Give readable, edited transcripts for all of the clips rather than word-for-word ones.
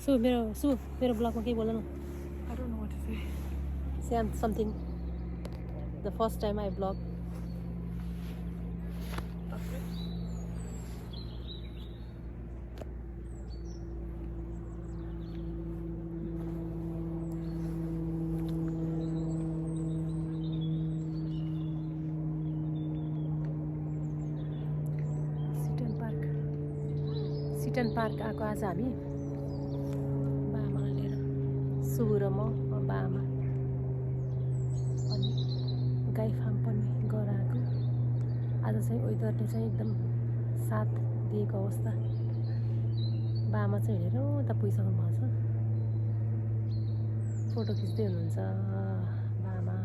मेरो ब्लगमा केही बोल न I don't know what to say. Say something. The first time I vlog. सिटन पार्क आएको आज हामी बाआमालाई लिएर सुबु र म बाआमा अनि गाई फार्म पनि गएर आएको आज चाहिँ वेदरले चाहिँ एकदम साथ दिएको अवस्था बाआमा चाहिँ हेरेर उता पुगिसक्नु भएको छ फोटो खिच्दै हुनुहुन्छ बाआमा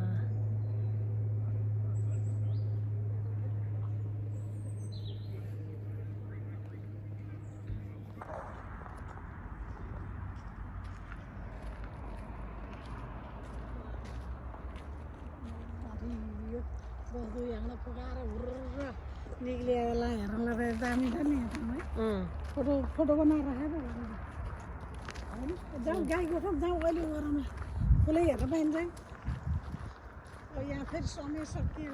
बस्दो यहाँलाई पकाएर हुर्र निक्लिएला हेर्नलाई दामी छ नि है फोटो बनाएर राखेर जाउँ गाई गोठा जाउँ अहिले गरममा फुलै हेर्न पाइन्छ यहाँ फेरि समय सकियो